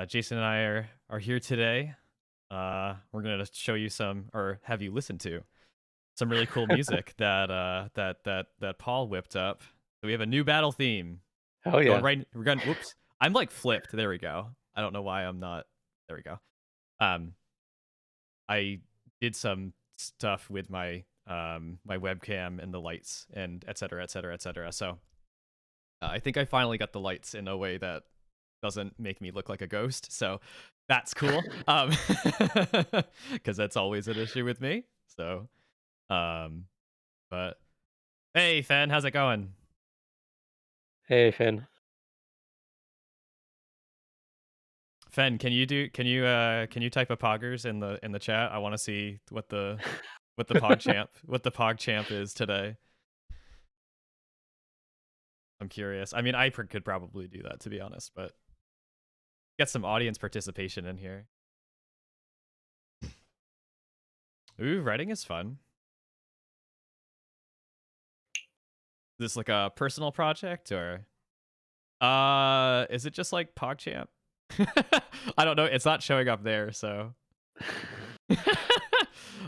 Jason and I are here today. We're gonna show you some, or have you listen to some really cool music that Paul whipped up. So we have a new battle theme. Oh Going yeah. right. We're going. Whoops. I'm like flipped. There we go. I don't know why I'm not. There we go. Um, I did some stuff with my webcam and the lights and et cetera, et cetera, et cetera. So I think I finally got the lights in a way that doesn't make me look like a ghost. So that's cool. Because that's always an issue with me. So, um, but hey, Fen, how's it going? Hey Finn. Fen, can you type a poggers in the chat? I want to see what the pog champ is today. I'm curious. I mean, could probably do that to be honest, but get some audience participation in here. Ooh, writing is fun. Is this like a personal project or is it just like PogChamp? I don't know. It's not showing up there, so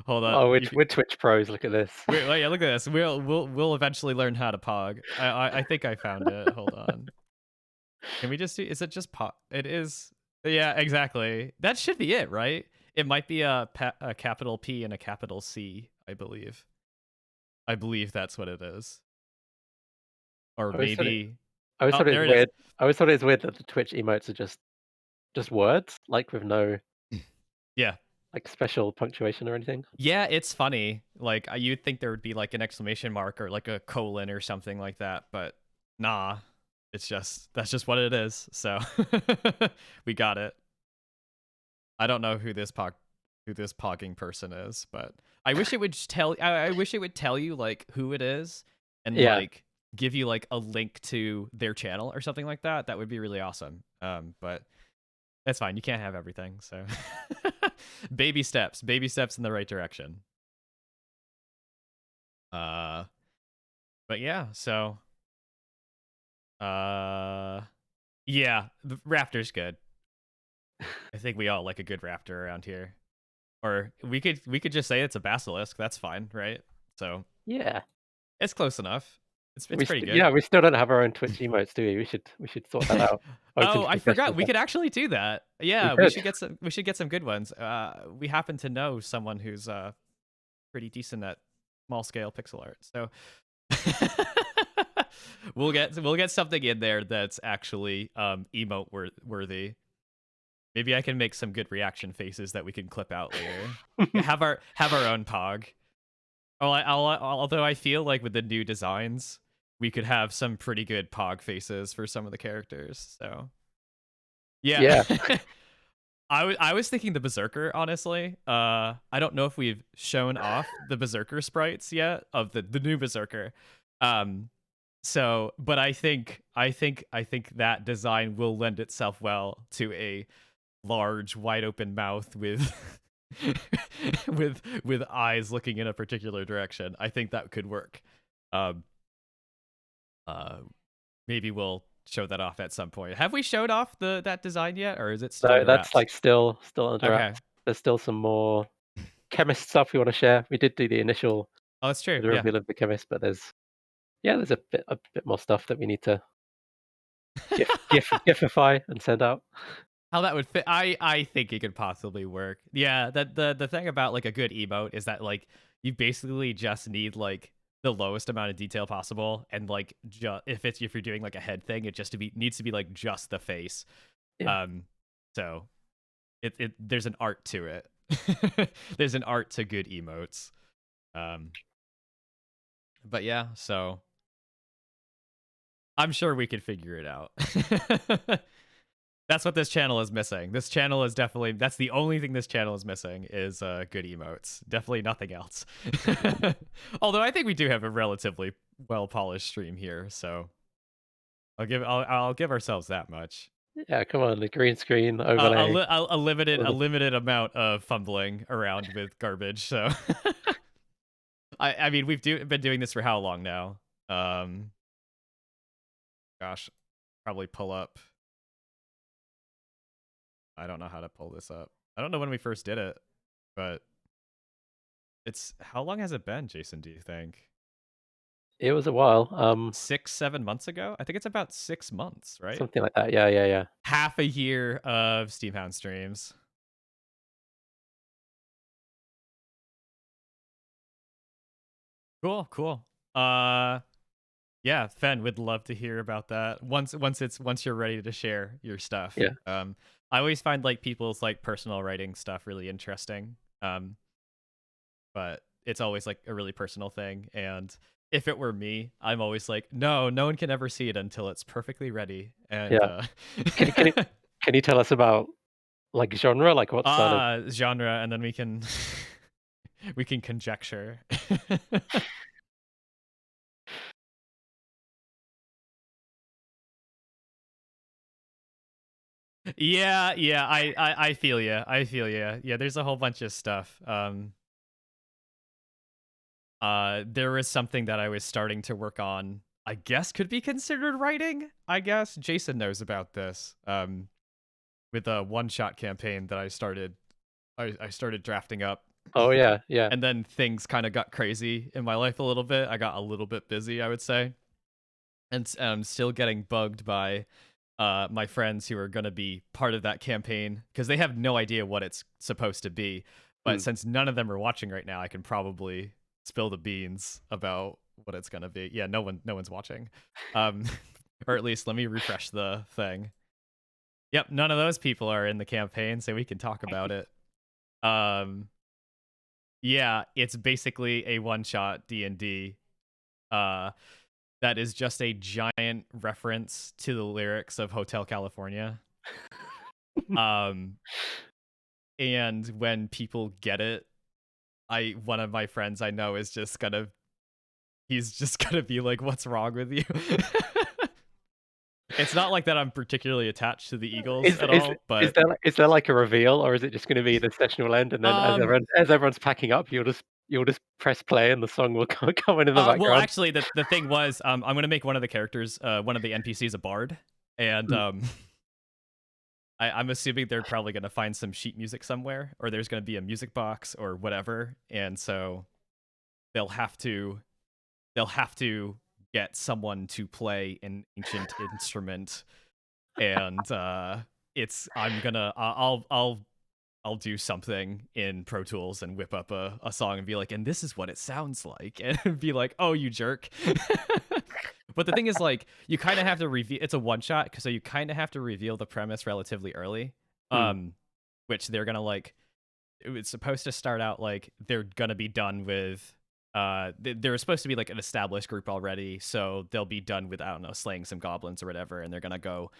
hold on. Oh, we're Twitch pros. Look at this. Wait, yeah, look at this. We'll eventually learn how to Pog. I think I found it. Hold on. Can we just do? Is it just Pog? It is. Yeah, exactly. That should be it, right? It might be a capital P and a capital C. I believe. I believe that's what it is. Or I always thought it. maybe. I always Oh, thought it was there it is. weird. I always thought it was weird that the Twitch emotes are just words, like with no Yeah. like special punctuation or anything. Yeah, it's funny. Like you'd think there would be like an exclamation mark or like a colon or something like that, but nah. That's just what it is. So we got it. I don't know who this pogging person is, but I wish it would I wish it would tell you like who it is and Yeah. like give you like a link to their channel or something like that. That would be really awesome. But that's fine. You can't have everything. So baby steps in the right direction. Uh, but yeah, so uh, yeah, the Raptor's good. I think we all like a good Raptor around here. Or we could just say it's a basilisk. That's fine, right? So Yeah. it's close enough. It's We pretty good. yeah, we still don't have our own Twitch emotes, do we? We should sort that out. Open Oh, to I suggestions forgot. We there. could actually do that. We Yeah, could. we should get some good ones. We happen to know someone who's pretty decent at small scale pixel art. So we'll get something in there that's actually emote worthy. Maybe I can make some good reaction faces that we can clip out later. Have our own pog. Oh, although I feel like with the new designs, we could have some pretty good pog faces for some of the characters. So yeah. Yeah. I was thinking the Berserker, honestly. I don't know if we've shown off the Berserker sprites yet of the new Berserker. So, but I think that design will lend itself well to a large, wide open mouth with with eyes looking in a particular direction. I think that could work. Um, uh, Maybe we'll show that off at some point. Have we showed off that design yet, or is it still So under that's wraps? like still under Okay. wraps. There's still some more chemist stuff we want to share. We did do the initial Oh, that's true. the Yeah. reveal of the chemist, but there's a bit more stuff that we need to gifify and send out. How that would fit, I think it could possibly work. Yeah, that the thing about like a good emote is that like you basically just need like the lowest amount of detail possible, and like if you're doing like a head thing, it just to be needs to be like just the face. Yeah. Um, so it there's an art to it. There's an art to good emotes. Um, but yeah, so I'm sure we could figure it out. That's what this channel is missing. This channel is definitely that's the only thing this channel is missing is good emotes. Definitely nothing else. Although I think we do have a relatively well polished stream here, so I'll give ourselves that much. Yeah, come on, the green screen overlay. A All the limited amount of fumbling around with garbage. So I mean been doing this for how long now? Um, gosh, probably pull up. I don't know how to pull this up. I don't know when we first did it, but it's how long has it been, Jason? Do you think It was a while. 6, 7 months ago? I think it's about 6 months, right? Something like that. Yeah, yeah, yeah. Half a year of Steamhound streams. Cool, cool. Yeah, Fen would love to hear about that once you're ready to share your stuff. Yeah. I always find like people's like personal writing stuff really interesting. But it's always like a really personal thing, and if it were me, I'm always like, no one can ever see it until it's perfectly ready. And Yeah. Can you can you can you tell us about, like, genre? Like, what sort of genre, and then we can we can conjecture. Yeah, I feel you. I feel you. Yeah, there's a whole bunch of stuff. There was something that I was starting to work on. I guess could be considered writing. I guess Jason knows about this. With a one-shot campaign that I started. I started drafting up, Oh, yeah, yeah. and then things kind of got crazy in my life a little bit. I got a little bit busy, I would say, and I'm still getting bugged by my friends who are going to be part of that campaign because they have no idea what it's supposed to be. But Hmm. since none of them are watching right now, I can probably spill the beans about what it's going to be. Yeah, no one's watching. Um, or at least let me refresh the thing. Yep, none of those people are in the campaign, so we can talk about it. Yeah, it's basically a one-shot D&D. Uh, that is just a giant reference to the lyrics of Hotel California. Um, and when people get it, one of my friends I know is just gonna he's just gonna be like, "What's wrong with you?" It's not like that I'm particularly attached to the Eagles Is at is all, is but there, like, a reveal, or is it just gonna be the session will end, and then um as everyone's packing up, you'll just press play, and the song will come in the well, background? actually, the thing was, I'm gonna make one of the characters, one of the NPCs, a bard, and Mm, I'm assuming they're probably gonna find some sheet music somewhere, or there's gonna be a music box or whatever, and so they'll have to they'll have to get someone to play an ancient instrument, and it's I'm gonna I'll do something in Pro Tools and whip up a song and be like, and this is what it sounds like, and be like, oh, you jerk. But the thing is, like, you kind of have to reveal. It's a one shot, so you kind of have to reveal the premise relatively early. mm, Which they're gonna like. It's supposed to start out like they're gonna be done with. They're supposed to be like an established group already, so they'll be done with, I don't know, slaying some goblins or whatever, and they're gonna go.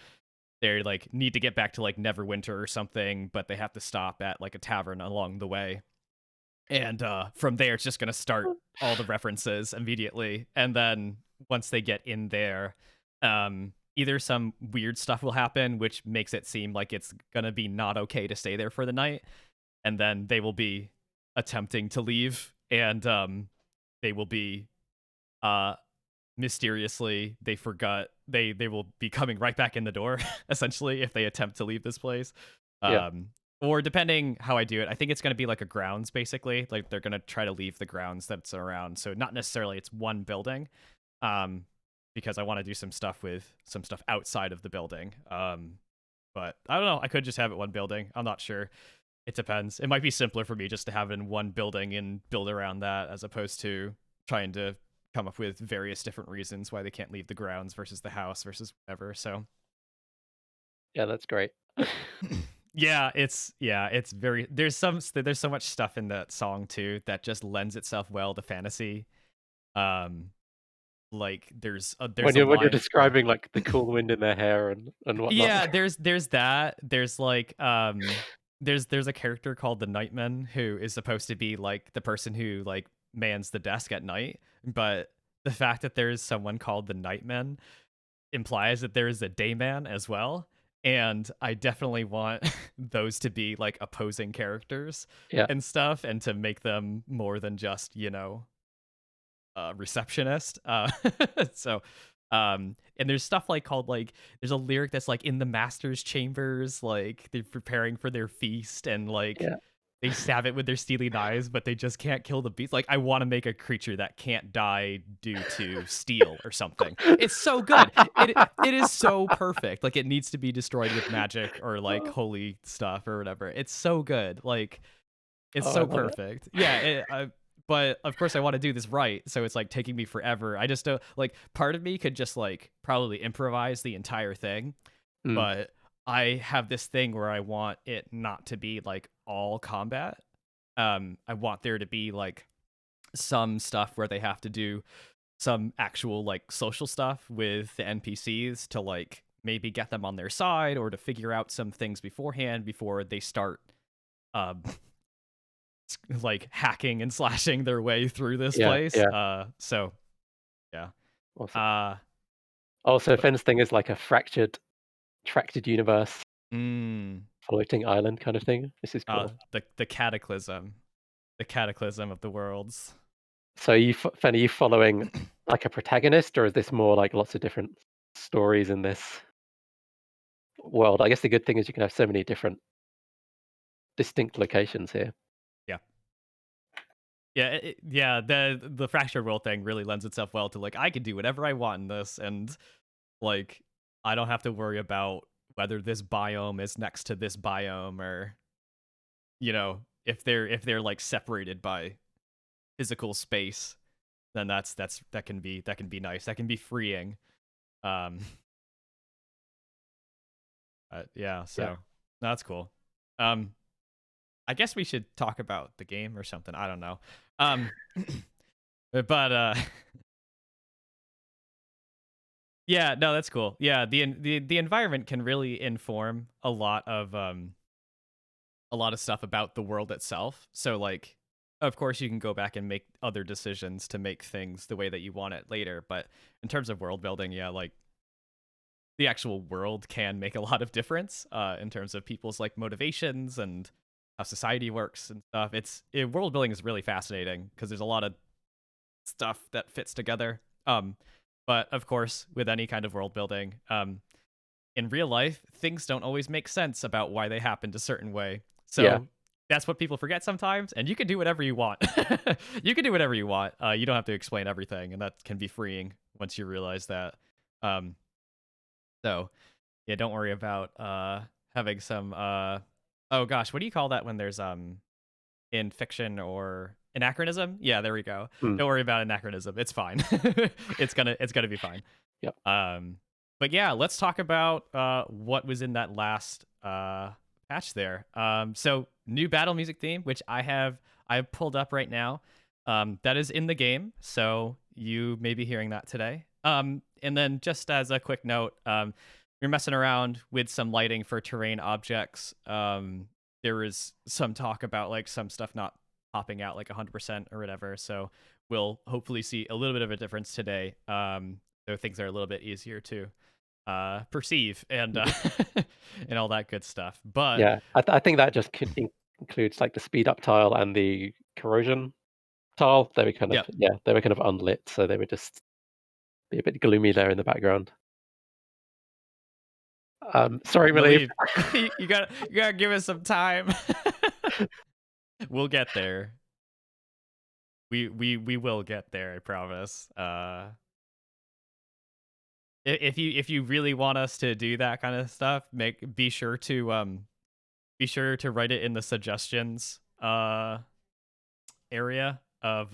They like need to get back to like Neverwinter or something, but they have to stop at like a tavern along the way, and from there it's just going to start all the references immediately, and then once they get in there, either some weird stuff will happen which makes it seem like it's going to be not okay to stay there for the night, and then they will be attempting to leave, and they will be uh mysteriously they forgot they will be coming right back in the door essentially if they attempt to leave this place. yeah, um or depending how I do it, I think it's going to be like a grounds, basically like they're going to try to leave the grounds that's around, so not necessarily it's one building, um because I want to do some stuff outside of the building. But I don't know, I could just have it one building, I'm not sure. It depends. It might be simpler for me just to have it in one building and build around that, as opposed to trying to come up with various different reasons why they can't leave the grounds versus the house versus whatever. So yeah, that's great. it's very there's so much stuff in that song too that just lends itself well to fantasy. Um, like there's When a you're line. describing, like, the cool wind in their hair and whatnot. Yeah, there's that. There's like there's a character called the Nightman who is supposed to be like the person who like mans the desk at night, but the fact that there's someone called the Nightman implies that there is a dayman as well. And I definitely want those to be like opposing characters Yeah, and stuff, and to make them more than just, receptionist. So And there's stuff like called like there's a lyric that's like in the master's chambers, like they're preparing for their feast, and like Yeah. they stab it with their steely knives, but they just can't kill the beast. Like, I want to make a creature that can't die due to steel or something. It's so good. It is so perfect. Like, it needs to be destroyed with magic or like holy stuff or whatever. It's so good. Like, it's Oh, I so love it. perfect. Yeah. But of course, I want to do this right, so it's like taking me forever. I just don't like. Part of me could just like probably improvise the entire thing, Mm. but I have this thing where I want it not to be like all combat. I want there to be like some stuff where they have to do some actual like social stuff with the NPCs to like maybe get them on their side or to figure out some things beforehand before they start um like hacking and slashing their way through this Yeah, place. yeah. So yeah. Awesome. Uh Oh, so but Finn's thing is like a fractured universe, mm, floating island kind of thing. This is cool. the cataclysm. The cataclysm of the worlds. So Finn, are you following like a protagonist, or is this more like lots of different stories in this world? I guess the good thing is you can have so many different distinct locations here. Yeah. Yeah, yeah, the fractured world thing really lends itself well to like I can do whatever I want in this, and like I don't have to worry about whether this biome is next to this biome, or if they're like separated by physical space, then that can be nice. That can be freeing. Um yeah, Yeah. so that's cool. Um I guess we should talk about the game or something. I don't know. Um but yeah, no, that's cool. Yeah, the environment can really inform a lot of stuff about the world itself. So like of course you can go back and make other decisions to make things the way that you want it later, but in terms of world building, yeah, like the actual world can make a lot of difference in terms of people's like motivations and how society works and stuff. World building is really fascinating because there's a lot of stuff that fits together. But of course, with any kind of world building, in real life, things don't always make sense about why they happened a certain way. Yeah. So that's what people forget sometimes. And you can do whatever you want. You can do whatever you want. You don't have to explain everything, and that can be freeing once you realize that. Um, so yeah, don't worry about having some oh gosh, what do you call that when there's in fiction or anachronism? Yeah, there we go. Mm. Don't worry about anachronism. It's fine. It's gonna be fine. Yeah. But yeah, let's talk about what was in that last patch there. So new battle music theme, which I've pulled up right now. That is in the game, so you may be hearing that today. And then just as a quick note, you're messing around with some lighting for terrain objects. There was some talk about like some stuff not popping out like 100% or whatever. So we'll hopefully see a little bit of a difference today. So things are a little bit easier to perceive and Mhm. and all that good stuff. But Yeah. I think that just includes like the speed up tile and the corrosion tile. They were kind of yep, they were kind of unlit, so they would just be a bit gloomy there in the background. Sorry, Relief. believe you gotta give us some time. We'll get there. We will get there. I promise. If you really want us to do that kind of stuff, be sure to write it in the suggestions area of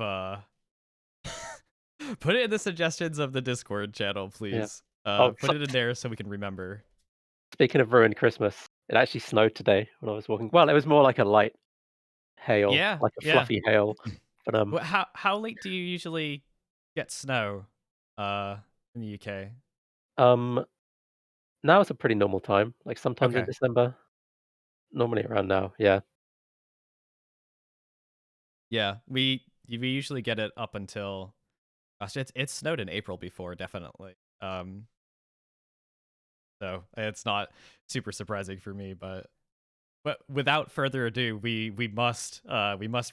put it in the suggestions of the Discord channel, Yeah. please. Oh, Put it in there so we can remember. speaking of ruined Christmas, it actually snowed today when I was walking. Well, it was more like a light hail, Yeah, like a yeah. fluffy hail. But How late do you usually get snow uh in the UK? um, now it's a pretty normal time. Like sometimes in Okay. December, normally around now. Yeah, Yeah, we usually get it up until gosh, it's snowed in April before, definitely. So it's not super surprising for me, but without further ado, we must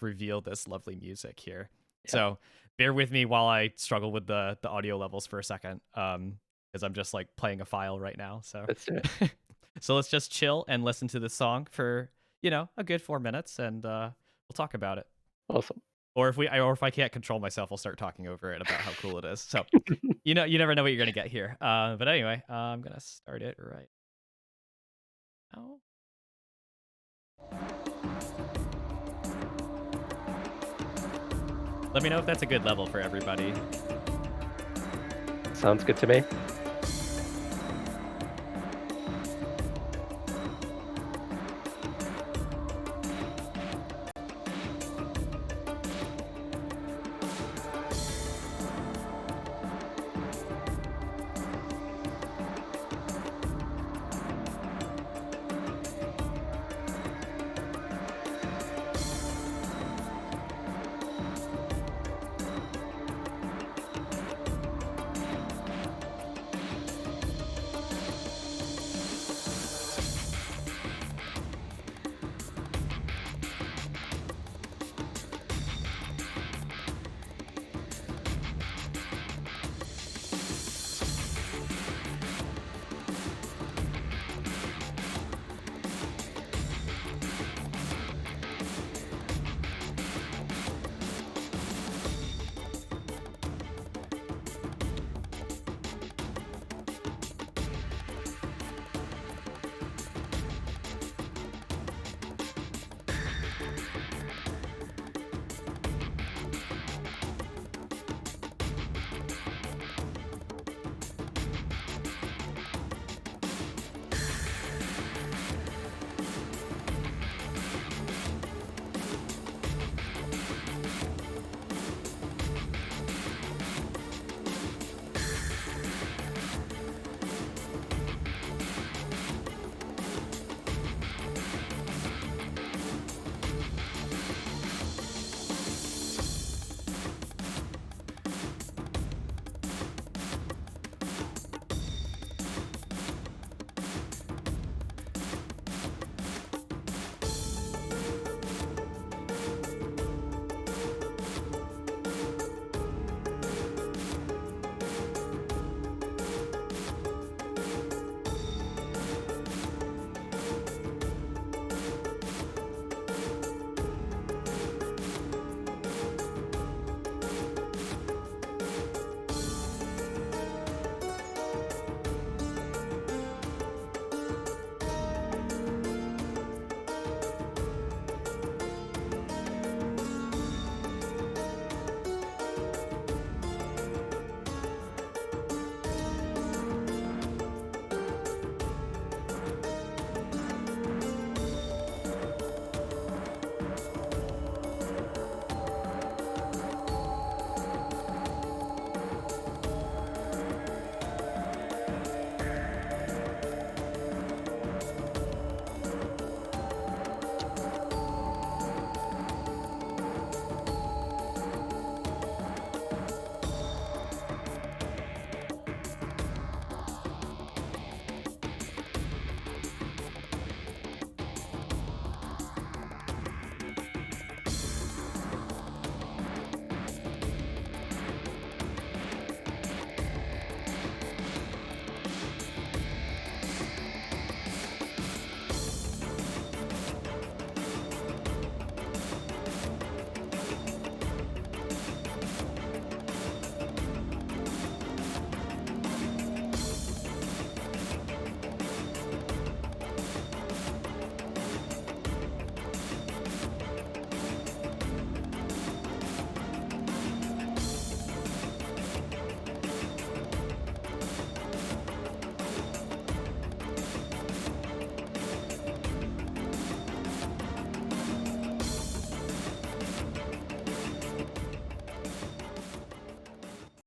reveal this lovely music here. yeah. So bear with me while I struggle with the audio levels for a second, because I'm just like playing a file right now. So Let's do it. so let's just chill and listen to this song for a good 4 minutes, and we'll talk about it. Awesome. Or if I can't control myself, I'll start talking over it about how cool it is. So you never know what you're gonna get here. But anyway, I'm gonna start it right now. Let me know if that's a good level for everybody. Sounds good to me.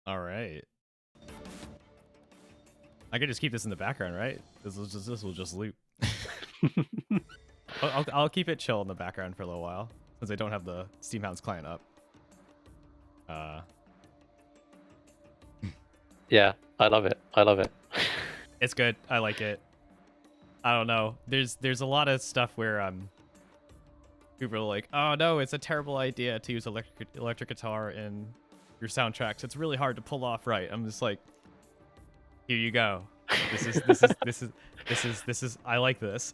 All right. I could just keep this in the background, right? This will just loop. I'll keep it chill in the background for a little while since I don't have the Steamhounds client up. Yeah, I love it. I love it. It's good. I like it. I don't know. There's a lot of stuff where people are like, oh no, it's a terrible idea to use electric guitar in your soundtracks. It's really hard to pull off right. I'm just like, here you go. This is I like this.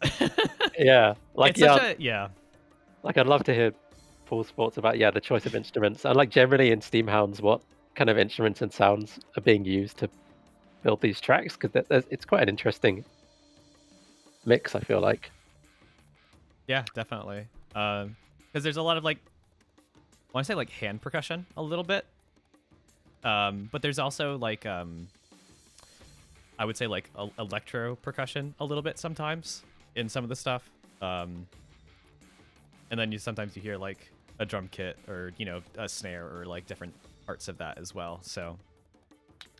Yeah, like It's such yeah, a yeah. like I'd love to hear Paul's thoughts about the choice of instruments and like generally in Steamhounds, what kind of instruments and sounds are being used to build these tracks because it's quite an interesting mix. I feel like. Yeah, definitely. Because there's a lot of like, I want to say like hand percussion a little bit. But there's also like I would say like electro percussion a little bit sometimes in some of the stuff. And then sometimes you hear like a drum kit or a snare or like different parts of that as well. So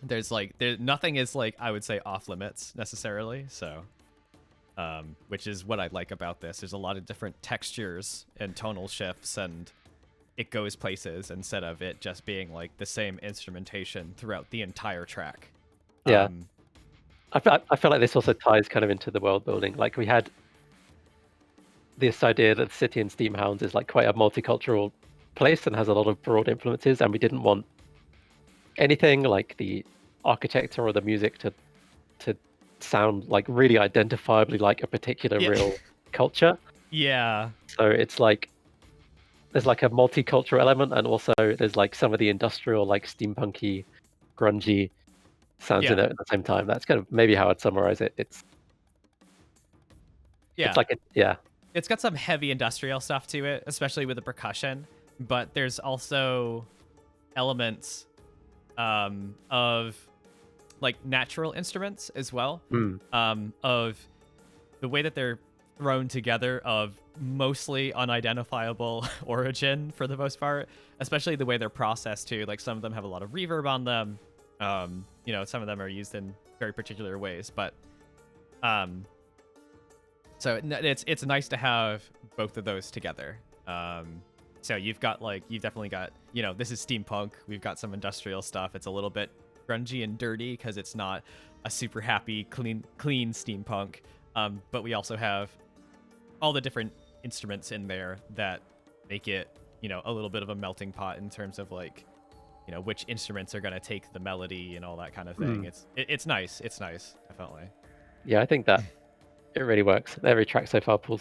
there's like nothing is like I would say off limits necessarily. So which is what I like about this. There's a lot of different textures and tonal shifts, and it goes places instead of it just being like the same instrumentation throughout the entire track. Yeah, I feel like this also ties kind of into the world building. Like we had this idea that the city in Steamhounds is like quite a multicultural place and has a lot of broad influences, and we didn't want anything like the architecture or the music to sound like really identifiably like a particular Yeah. real culture. Yeah. So it's like there's like a multicultural element, and also there's like some of the industrial, like steampunky, grungy sounds in Yeah. it at the same time. That's kind of maybe how I'd summarize it. It's Yeah. like yeah. It's got some heavy industrial stuff to it, especially with the percussion, but there's also elements of like natural instruments as well. Of the way that they're thrown together of mostly unidentifiable origin for the most part, especially the way they're processed too. Like some of them have a lot of reverb on them. Some of them are used in very particular ways, but so it's nice to have both of those together. So you've definitely got, this is steampunk. We've got some industrial stuff. It's a little bit grungy and dirty because it's not a super happy, clean steampunk. But we also have all the different instruments in there that make it, a little bit of a melting pot in terms of like, which instruments are going to take the melody and all that kind of thing. It's nice. It's nice, definitely. Yeah, I think that it really works. Every track so far pulled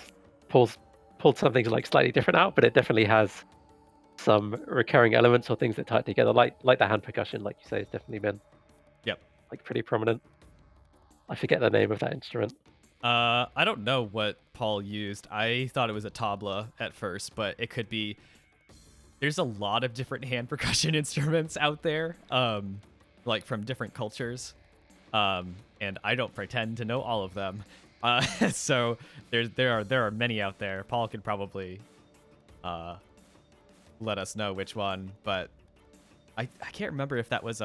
something like slightly different out, but it definitely has some recurring elements or things that tie it together, like the hand percussion, like you say, has definitely been like pretty prominent. I forget the name of that instrument. I don't know what Paul used. I thought it was a tabla at first, but it could be. There's a lot of different hand percussion instruments out there, like from different cultures, and I don't pretend to know all of them. So there are many out there. Paul could probably let us know which one, but I can't remember if that was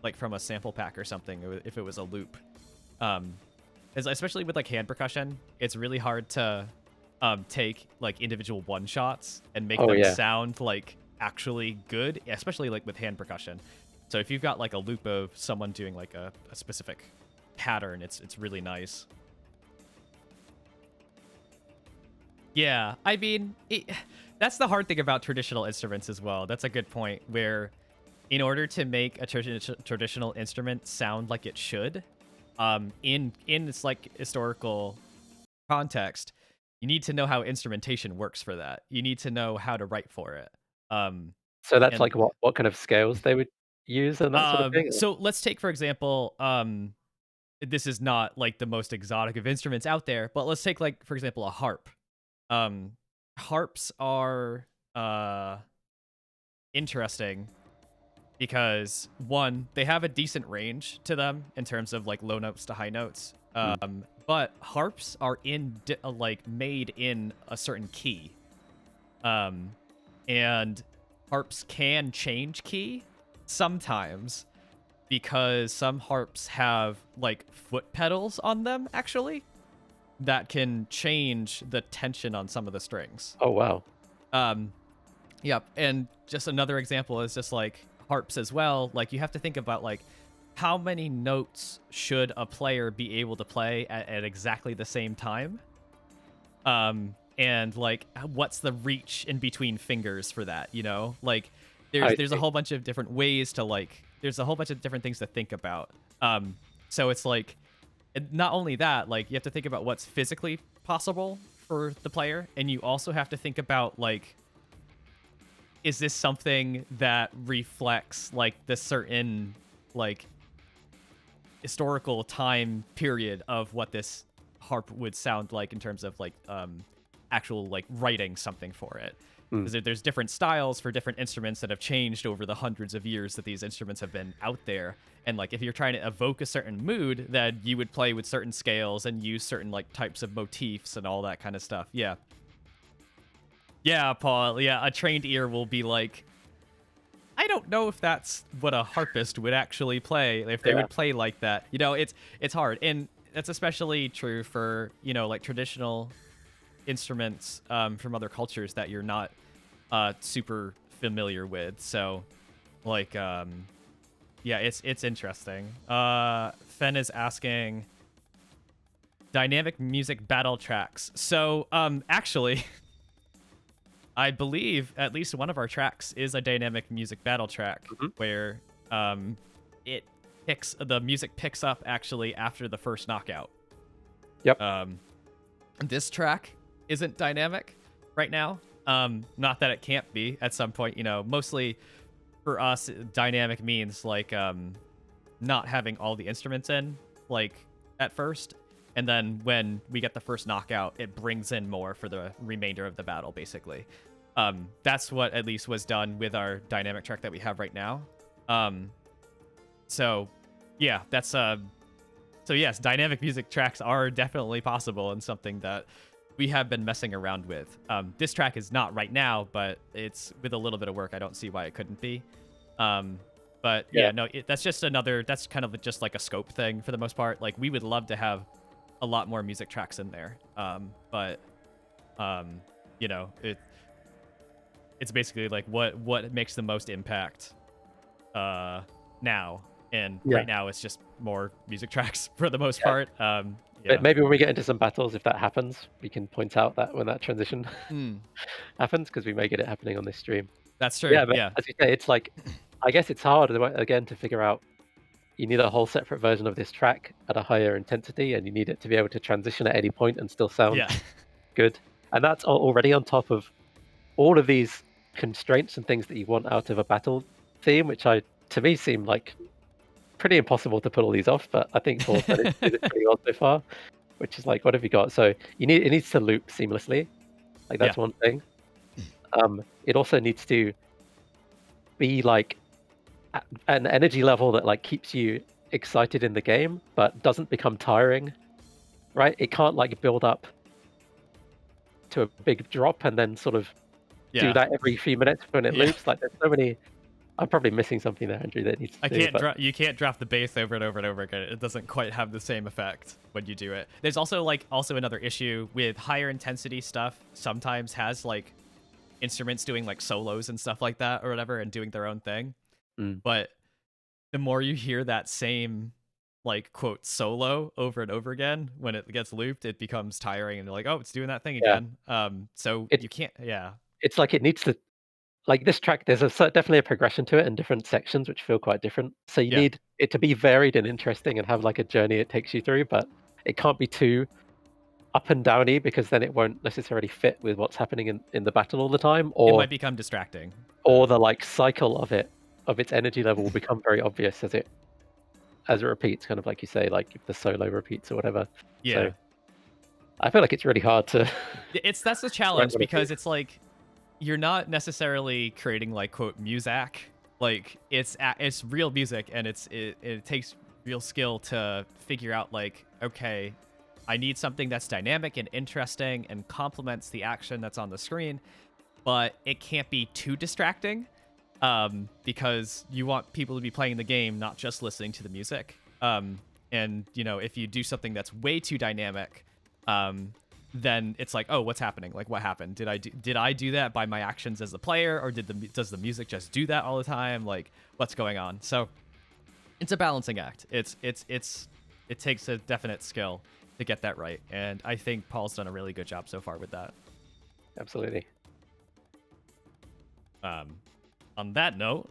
like from a sample pack or something, or if it was a loop. Especially with like hand percussion, it's really hard to take like individual one shots and make them sound like actually good, especially like with hand percussion. So if you've got like a loop of someone doing like a specific pattern, it's really nice. Yeah, I mean, that's the hard thing about traditional instruments as well. That's a good point, where in order to make a traditional instrument sound like it should, in its like historical context, you need to know how instrumentation works for that. You need to know how to write for it. So that's And like what kind of scales they would use and that sort of thing? so let's take for example, this is not like the most exotic of instruments out there, but let's take like for example a harp. Harps are interesting because one, they have a decent range to them in terms of like low notes to high notes. But harps are like made in a certain key. And harps can change key sometimes because some harps have like foot pedals on them actually that can change the tension on some of the strings. Oh wow. Yep. And just another example is just like harps as well. Like you have to think about like how many notes should a player be able to play at exactly the same time? And like what's the reach in between fingers for that, Like I there's a see. whole bunch of different ways to like there's a whole bunch of different things to think about. So it's like and not only that, like you have to think about what's physically possible for the player, and you also have to think about like is this something that reflects like the certain like historical time period of what this harp would sound like in terms of like actual like writing something for it, Mm. because there's different styles for different instruments that have changed over the hundreds of years that these instruments have been out there. And like if you're trying to evoke a certain mood, then you would play with certain scales and use certain like types of motifs and all that kind of stuff. Yeah, Paul, yeah, a trained ear will be like, I don't know if that's what a harpist would actually play, if they Yeah. would play like that. It's hard. And that's especially true for, like traditional instruments from other cultures that you're not super familiar with. So, like, yeah, it's interesting. Fen is asking dynamic music battle tracks. So, actually, I believe at least one of our tracks is a dynamic music battle track Mhm. where it the music picks up actually after the first knockout. Yep. This track isn't dynamic right now. Not that it can't be at some point, mostly for us dynamic means like not having all the instruments in like at first, and then when we get the first knockout it brings in more for the remainder of the battle basically. That's what at least was done with our dynamic track that we have right now. So yeah, that's so yes, dynamic music tracks are definitely possible and something that we have been messing around with. This track is not right now, but it's with a little bit of work I don't see why it couldn't be. But Yeah. yeah, no, that's just that's kind of just like a scope thing for the most part. Like we would love to have a lot more music tracks in there. But it's basically like what makes the most impact now. And Yeah. right now it's just more music tracks for the most Yeah. part. But maybe when we get into some battles, if that happens, we can point out that when that transition Hmm, happens, because we may get it happening on this stream. that's true. Yeah, but Yeah. as you say, it's like, I guess it's hard again to figure out. You need a whole separate version of this track at a higher intensity, and you need it to be able to transition at any point and still sound Yeah. good. And that's already on top of all of these constraints and things that you want out of a battle theme, which to me seem like pretty impossible to pull all these off. But I think Paul's did it pretty well so far. Which is like, what have you got? So it needs to loop seamlessly. Like Yeah. that's one thing. It also needs to be like an energy level that like keeps you excited in the game, but doesn't become tiring, right? It can't like build up to a big drop and then sort of do Yeah. that every few minutes when it Yeah. loops. Like there's so many. I'm probably missing something there, Andrew, that needs to do. But You can't drop the bass over and over and over again. It doesn't quite have the same effect when you do it. There's also another issue with higher intensity stuff. Sometimes has like instruments doing like solos and stuff like that or whatever and doing their own thing. Mm. But the more you hear that same like quote solo over and over again, when it gets looped, it becomes tiring and you're like, oh, it's doing that thing Yeah, again. So it you can't. Yeah. it's like it needs to. Like this track, there's definitely a progression to it in different sections, which feel quite different. So you Yeah. need it to be varied and interesting and have like a journey it takes you through, but it can't be too up and downy because then it won't necessarily fit with what's happening in the battle all the time, It or might become distracting. the like cycle of its energy level will become very obvious as it repeats, kind of like you say, like if the solo repeats or whatever. Yeah. So I feel like it's really hard to That's the write challenge what it is. because it's like you're not necessarily creating like quote music. Like it's real music and it takes real skill to figure out like, okay, I need something that's dynamic and interesting and complements the action that's on the screen, but it can't be too distracting, because you want people to be playing the game, not just listening to the music. And if you do something that's way too dynamic, then it's like, oh, what's happening? Like, what happened? Did I do that by my actions as the player, or does the music just do that all the time? Like, what's going on? So it's a balancing act. It takes a definite skill to get that right, and I think Paul's done a really good job so far with that. Absolutely. On that note,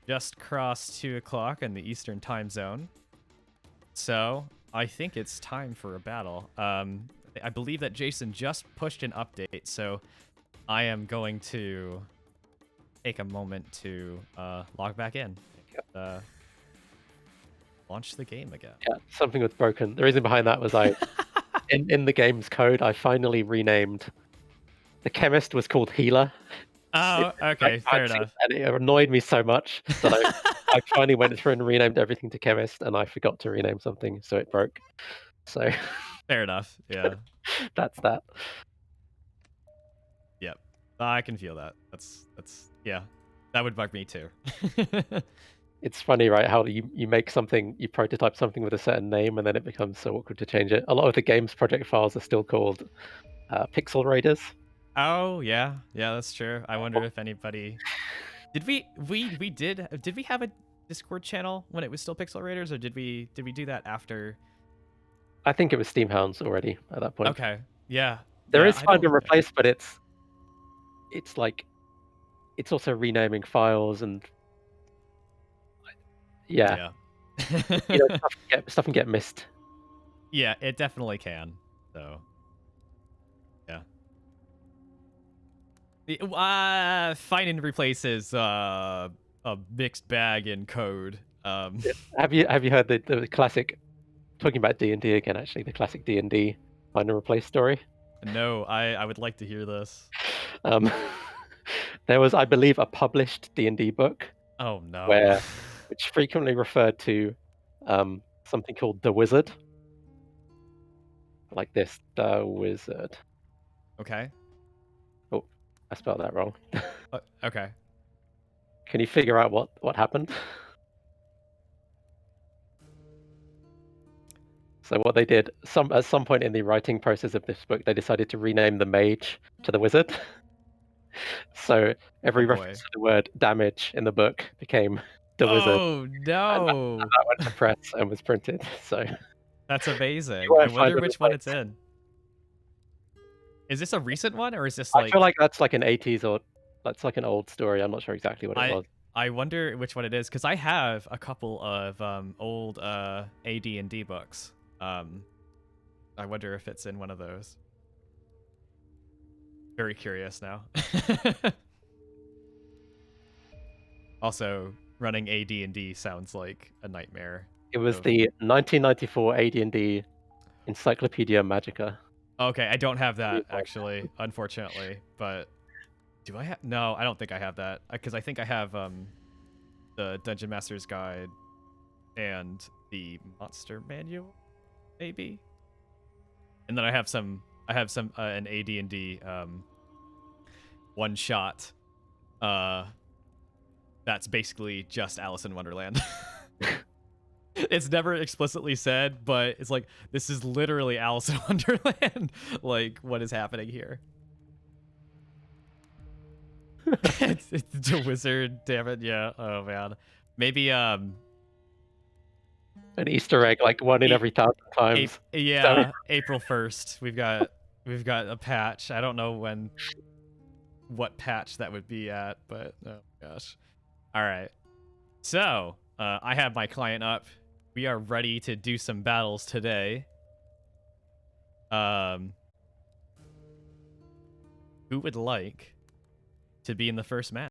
just crossed 2 o'clock in the Eastern time zone. So I think it's time for a battle. I believe that Jason just pushed an update, so I am going to take a moment to log back in. Launch the game again. Yeah, something was broken. The reason behind that was in the game's code, I finally renamed the chemist was called Healer. Oh, okay, fair enough. And it annoyed me so much that I finally went through and renamed everything to chemist, and I forgot to rename something, so it broke. So Fair enough. Yeah. that's that. Yep. I can feel that. That's yeah. That would bug me too. It's funny, right? How you make something, you prototype something with a certain name, and then it becomes so awkward to change it. A lot of the game's project files are still called Pixel Raiders. Oh yeah, yeah, that's true. I wonder if anybody did did we have a Discord channel when it was still Pixel Raiders, or did we do that after? I think it was Steamhounds already at that point. Okay, yeah, There yeah. is I Find don't. and Replace, but it's like it's also renaming files and yeah, Yeah. stuff can get missed. Yeah, it definitely can. So, yeah. Find and replace is a mixed bag in code. Yeah. Have you heard the classic, talking about D&D again, actually, the classic D&D Find and Replace story? No, I would like to hear this. Um, there was, I believe, a published D&D book Oh no. which frequently referred to something called the Wizard, like this, the Wizard. Okay. Oh, I spelled that wrong. Okay. Can you figure out what happened? So what they did, at some point in the writing process of this book, they decided to rename the mage to the wizard. So every Oh boy. reference to the word damage in the book became the wizard. Oh And no. that went to press and was printed. So That's you amazing. I won't find wonder it which one it's replaced. in. Is this a recent one, or is this I like feel like that's like an 80s, or that's like an old story. I'm not sure exactly what it was. I wonder which one it is, because I have a couple of old AD&D books. I wonder if it's in one of those. Very curious now. Also, running AD&D sounds like a nightmare. It was the 1994 AD&D Encyclopedia Magica. Okay, I don't have that actually, unfortunately. But do I have? No, I don't think I have that, because I think I have the Dungeon Master's Guide and the Monster Manual, maybe. And then I have some an AD&D one shot. That's basically just Alice in Wonderland. It's never explicitly said, but it's like, this is literally Alice in Wonderland. Like, what is happening here? it's the wizard, damn it. Yeah. Oh man. Maybe An Easter egg, like one in every 1,000 times. yeah, April 1st. We've got a patch. I don't know what patch that would be at, but oh gosh. All right. So, I have my client up. We are ready to do some battles today. Who would like to be in the first match?